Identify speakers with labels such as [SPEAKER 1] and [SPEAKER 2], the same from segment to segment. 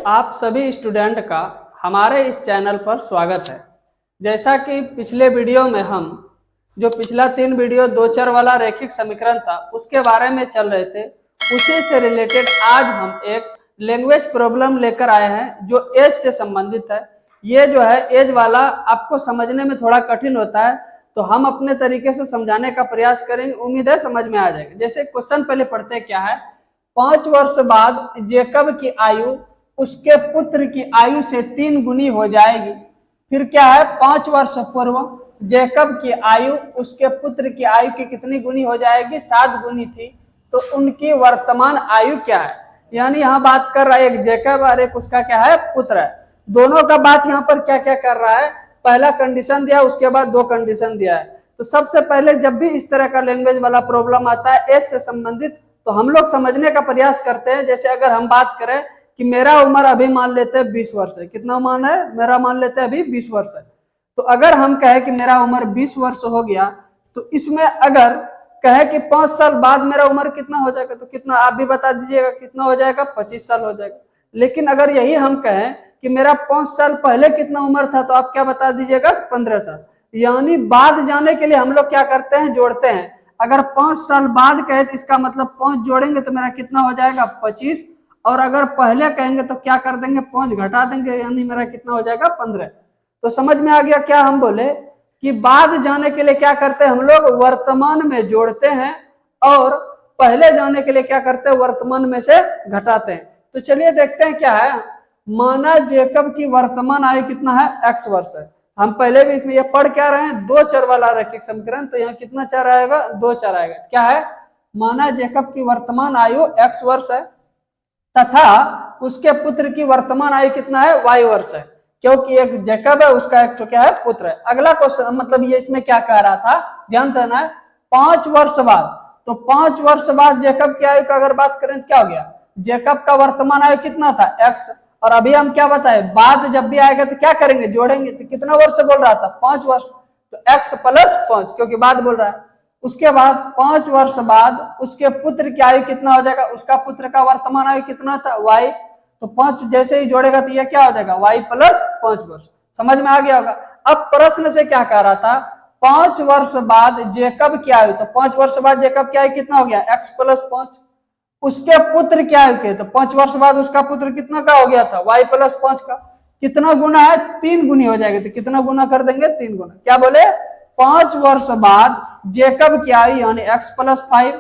[SPEAKER 1] आप सभी स्टूडेंट का हमारे इस चैनल पर स्वागत है। जैसा कि पिछले वीडियो में हम जो पिछला 3 वीडियो दो चर वाला रैखिक समीकरण था उसके बारे में चल रहे थे, उसी से रिलेटेड आज हम एक लैंग्वेज प्रॉब्लम लेकर आए हैं जो एज से संबंधित है। ये जो है एज वाला आपको समझने में थोड़ा कठिन होता है, तो हम अपने तरीके से समझाने का प्रयास करेंगे, उम्मीद है समझ में आ जाएगा। जैसे क्वेश्चन पहले पढ़ते हैं, क्या है, 5 वर्ष बाद जेकब की आयु उसके पुत्र की आयु से 3 गुनी हो जाएगी। फिर क्या है, 5 वर्ष पूर्व जेकब की आयु उसके पुत्र की आयु की कितनी गुनी हो जाएगी? 7 गुनी थी। तो उनकी वर्तमान आयु क्या है? यानी यहाँ बात कर रहा है एक जेकब और एक उसका क्या है, पुत्र है। दोनों का बात यहाँ पर क्या क्या कर रहा है, पहला कंडीशन दिया, उसके बाद 2 कंडीशन दिया है। तो सबसे पहले जब भी इस तरह का लैंग्वेज वाला प्रॉब्लम आता है एज से संबंधित, तो हम लोग समझने का प्रयास करते हैं। जैसे अगर हम बात करें कि मेरा उम्र अभी मान लेते हैं 20 वर्ष है, कितना मान है, मेरा मान लेते हैं अभी 20 वर्ष है। तो अगर हम कहें कि मेरा उम्र 20 वर्ष हो गया, तो इसमें अगर कहे कि 5 साल बाद मेरा उम्र कितना हो जाएगा, तो कितना आप भी बता दीजिएगा, कितना हो जाएगा? 25 साल हो जाएगा। लेकिन अगर यही हम कहें कि मेरा 5 साल पहले कितना उम्र था, तो आप क्या बता दीजिएगा? 15 साल। यानी बाद जाने के लिए हम लोग क्या करते हैं, जोड़ते हैं। अगर 5 साल बाद कहे तो इसका मतलब 5 जोड़ेंगे तो मेरा कितना हो जाएगा? 25। और अगर पहले कहेंगे तो क्या कर देंगे? 5 घटा देंगे, यानी मेरा कितना हो जाएगा? 15। तो समझ में आ गया क्या हम बोले कि बाद जाने के लिए क्या करते हैं हम लोग? वर्तमान में जोड़ते हैं, और पहले जाने के लिए क्या करते हैं? वर्तमान में से घटाते हैं। तो चलिए देखते हैं क्या है। माना जेकब की वर्तमान आयु कितना है? x वर्ष है। हम पहले भी इसमें ये पढ़ क्या रहे हैं, 2 चर वाला रैखिक समीकरण। तो यहाँ कितना चर आएगा? 2 चर आएगा। क्या है? माना जेकब की वर्तमान आयु x वर्ष है तथा उसके पुत्र की वर्तमान आयु कितना है? y वर्ष है। क्योंकि एक जेकब है, उसका एक तो क्या है? पुत्र है। अगला क्वेश्चन मतलब ये इसमें क्या कह रहा था, ध्यान देना है। 5 वर्ष बाद, तो 5 वर्ष बाद जेकब की आयु का अगर बात करें तो क्या हो गया? जेकब का वर्तमान आयु कितना था? x। और अभी हम क्या बताए, बाद जब भी आएगा तो क्या करेंगे? जोड़ेंगे। तो कितना वर्ष बोल रहा था? 5 वर्ष। तो x प्लस 5, क्योंकि बाद बोल रहा है। उसके बाद 5 वर्ष बाद उसके पुत्र की आयु कितना हो जाएगा? उसका पुत्र का वर्तमान आयु कितना था? y। तो 5 जैसे ही जोड़ेगा तो यह क्या हो जाएगा? y प्लस 5 वर्ष। समझ में आ गया होगा। अब प्रश्न से क्या कह रहा था, 5 वर्ष बाद जेकब की आयु, तो 5 वर्ष बाद जेकब की आयु कितना हो गया? x plus 5। उसके पुत्र की आयु के, तो 5 वर्ष बाद उसका पुत्र कितना का हो गया था? y प्लस 5 का। कितना गुना है? 3 गुनी हो जाएगा। तो कितना गुना कर देंगे? 3 गुना। क्या बोले? 5 वर्ष बाद जेकब की आयु यानी x प्लस 5,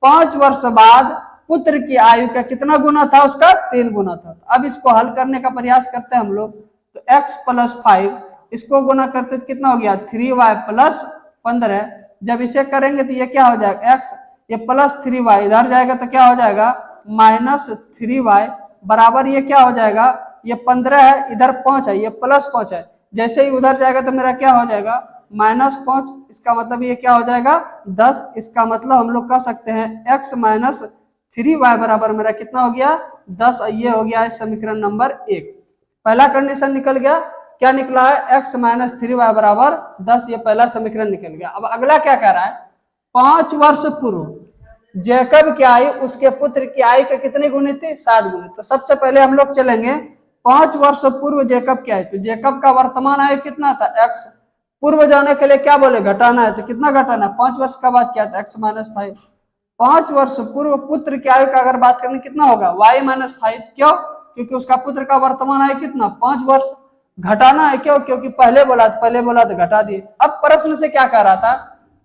[SPEAKER 1] 5 वर्ष बाद पुत्र की आयु का कितना गुना था? उसका 3 गुना था। अब इसको हल करने का प्रयास करते हैं हम लोग। तो x प्लस 5 इसको गुना करते तो कितना हो गया? 3y plus 15। जब इसे करेंगे तो ये क्या हो जाएगा? x, ये प्लस 3y इधर जाएगा तो क्या हो जाएगा? माइनस 3y बराबर ये क्या हो जाएगा? ये 15 है, इधर 5 है, ये प्लस 5 है। जैसे ही उधर जाएगा तो मेरा क्या हो जाएगा? -5। इसका मतलब ये क्या हो जाएगा? 10। इसका मतलब हम लोग कह सकते हैं x माइनस 3y बराबर मेरा कितना हो गया? 10। ये हो गया है समीकरण नंबर 1। पहला कंडीशन निकल गया। क्या निकला है? x माइनस 3y बराबर 10। ये पहला समीकरण निकल गया। अब अगला क्या कह रहा है, 5 वर्ष पूर्व जेकब की आयु उसके पुत्र की आयु के कितनी गुनी थी? 7 गुनी। तो सबसे पहले हम लोग चलेंगे 5 वर्ष पूर्व जेकब की आयु। तो जेकब का वर्तमान आयु कितना था? x। पूर्व जाने के लिए क्या बोले? घटाना है। तो कितना घटाना है? 5 वर्ष का बाद क्या था? x minus 5। 5 वर्ष पूर्व पुत्र की आयु का अगर बात करें कितना होगा? y minus 5। क्यों? क्योंकि उसका पुत्र का वर्तमान आयु कितना? 5 वर्ष। घटाना है। क्यों? क्योंकि पहले बोला तो घटा दिए। अब प्रश्न से क्या कह रहा था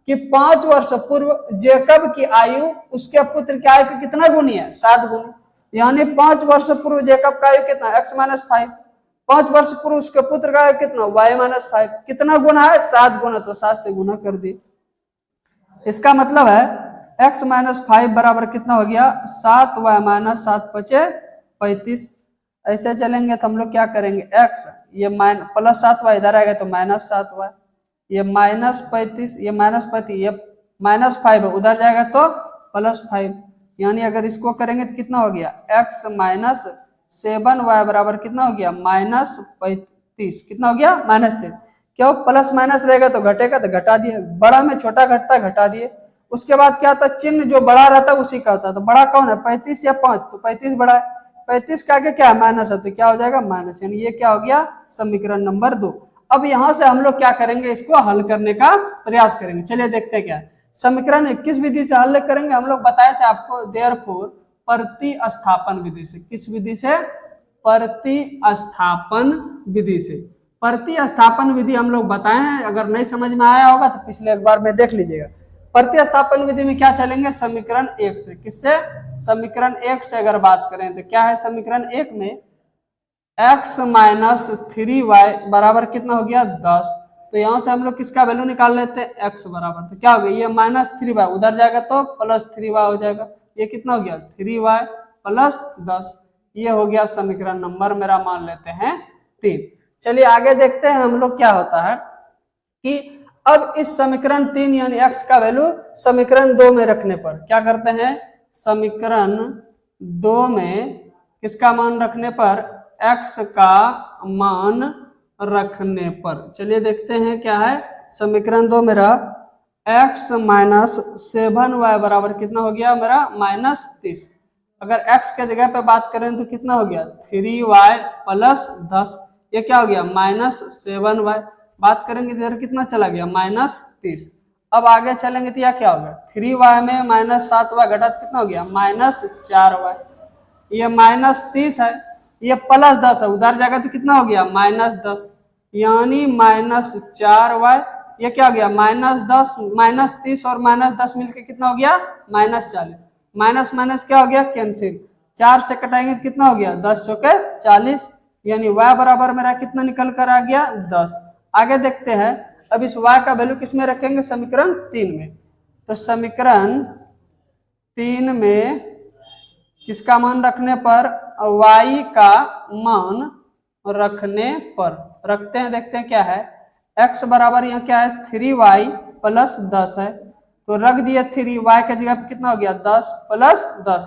[SPEAKER 1] कि 5 वर्ष पूर्व जेकब की आयु उसके पुत्र की आयु की कितना गुनी है? 7 गुनी। यानी 5 वर्ष पूर्व जेकब का आयु कितना? x minus 5। 5 वर्ष पूर्व उसके पुत्र का आयु कितना? y minus 5। कितना गुना है? 7 गुना। तो 7 से गुना कर दिए। इसका मतलब है x माइनस 5 बराबर कितना हो गया? 7y माइनस 7 पचे 35। ऐसे चलेंगे तो हम लोग क्या करेंगे, x ये प्लस 7y इधर आएगा तो माइनस 7y, ये माइनस 35, ये माइनस 35, ये माइनस 5 उधर जाएगा तो प्लस 5। यानी अगर इसको करेंगे तो कितना हो गया? x माइनस 7y बराबर कितना हो गया? माइनस 35। कितना हो गया? माइनस 3। क्यों? प्लस माइनस रहेगा तो घटेगा, तो घटा दिए। बड़ा में छोटा घटता, घटा दिए। उसके बाद क्या होता? चिन्ह जो बड़ा रहता है उसी का होता है। तो बड़ा कौन है? 35 या 5? तो 35 बड़ा है। 35 का आगे क्या है माइनस है, तो क्या हो जाएगा माइनस, यानी ये क्या हो गया समीकरण नंबर 2। अब यहां से हम लोग क्या करेंगे, इसको हल करने का प्रयास करेंगे। चलिए देखते हैं क्या है समीकरण किस विधि से हल करेंगे। हम लोग बताए थे आपको देयरफॉर प्रतिस्थापन विधि से। किस विधि से, प्रतिस्थापन विधि से। प्रतिस्थापन विधि हम लोग बताए हैं, अगर नहीं समझ में आया होगा तो पिछले एक बार में देख लीजिएगा। प्रतिस्थापन विधि में क्या चलेंगे, समीकरण 1 से। किससे, समीकरण 1 से अगर बात करें तो क्या है समीकरण 1 में x माइनस 3y बराबर कितना हो गया 10। तो यहां से हम लोग किसका वैल्यू निकाल लेते हैं, x बराबर, तो क्या हो गया ये माइनस 3y उधर जाएगा तो प्लस 3y हो जाएगा, ये कितना हो गया 3y प्लस 10। ये हो गया समीकरण नंबर मेरा मान लेते हैं 3। चलिए आगे देखते हैं हम लोग क्या होता है कि अब इस समीकरण 3 यानी x का वैल्यू समीकरण 2 में रखने पर क्या करते हैं, समीकरण 2 में किसका मान रखने पर, x का मान रखने पर। चलिए देखते हैं क्या है समीकरण 2 मेरा x माइनस 7y बराबर कितना हो गया मेरा माइनस 30। अगर x के जगह पे बात करें तो कितना हो गया 3y प्लस 10, ये क्या हो गया माइनस 7y। बात करेंगे इधर कितना चला गया माइनस 30। अब आगे चलेंगे तो यह क्या होगा 3y में माइनस 7y घटा कितना हो गया माइनस 4y, ये माइनस 30 है, ये प्लस 10 है उधर जाएगा तो कितना हो गया माइनस 10, यानी माइनस 4y। ये क्या हो गया माइनस 10, माइनस 30 और माइनस 10 मिलके कितना हो गया माइनस 40। माइनस माइनस क्या हो गया कैंसिल, 4 से कटाएंगे तो कितना हो गया 10 चौके 40, यानी y बराबर मेरा कितना निकल कर आ गया 10। आगे देखते हैं अब इस y का वैल्यू किस में रखेंगे, समीकरण 3 में। तो समीकरण 3 में किसका मान रखने पर, y का मान रखने पर रखते हैं, देखते हैं क्या है x बराबर यहाँ क्या है 3y प्लस 10 है, तो रख दिया 3y के जगह पे कितना हो गया 10 प्लस 10,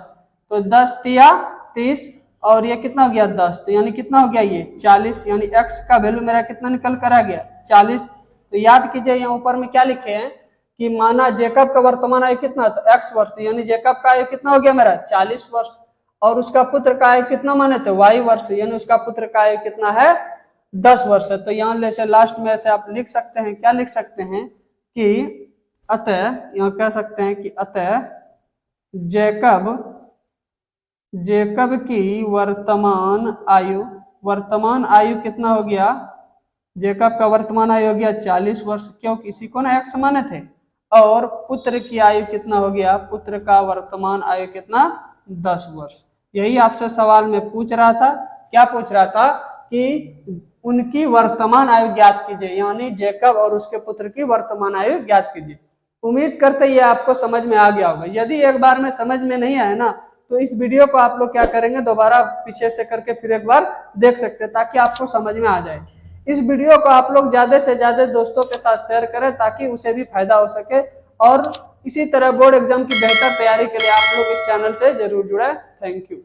[SPEAKER 1] तो 10 तिया 30 और ये कितना हो गया 10, तो यानी कितना हो गया ये 40, यानी x का वैल्यू मेरा कितना निकल कर आ गया 40। तो याद कीजिए यहाँ ऊपर में क्या लिखे हैं कि माना जेकब का वर्तमान आयु कितना, तो x वर्ष, यानी जेकब का आयु कितना हो गया मेरा 40 वर्ष, और उसका पुत्र का आयु कितना माने थे y वर्ष, यानी उसका पुत्र का आयु कितना है 10 वर्ष है। तो यहाँ जैसे लास्ट में ऐसे आप लिख सकते हैं, क्या लिख सकते हैं कि अतः, यहाँ कह सकते हैं कि अतः जेकब की वर्तमान आयु कितना हो गया, जेकब का वर्तमान आयु हो गया 40 वर्ष, क्योंकि इसी को ना x माने थे, और पुत्र की आयु कितना हो गया, पुत्र का वर्तमान आयु कितना 10 वर्ष। यही आपसे सवाल में पूछ रहा था, क्या पूछ रहा था कि उनकी वर्तमान आयु ज्ञात कीजिए, यानी जेकब और उसके पुत्र की वर्तमान आयु ज्ञात कीजिए। उम्मीद करते ये आपको समझ में आ गया होगा। यदि एक बार में समझ में नहीं आया ना तो इस वीडियो को आप लोग क्या करेंगे, दोबारा पीछे से करके फिर एक बार देख सकते हैं ताकि आपको समझ में आ जाए। इस वीडियो को आप लोग ज्यादा से ज्यादा दोस्तों के साथ शेयर करें ताकि उसे भी फायदा हो सके, और इसी तरह बोर्ड एग्जाम की बेहतर तैयारी के लिए आप लोग इस चैनल से जरूर जुड़े। Thank you.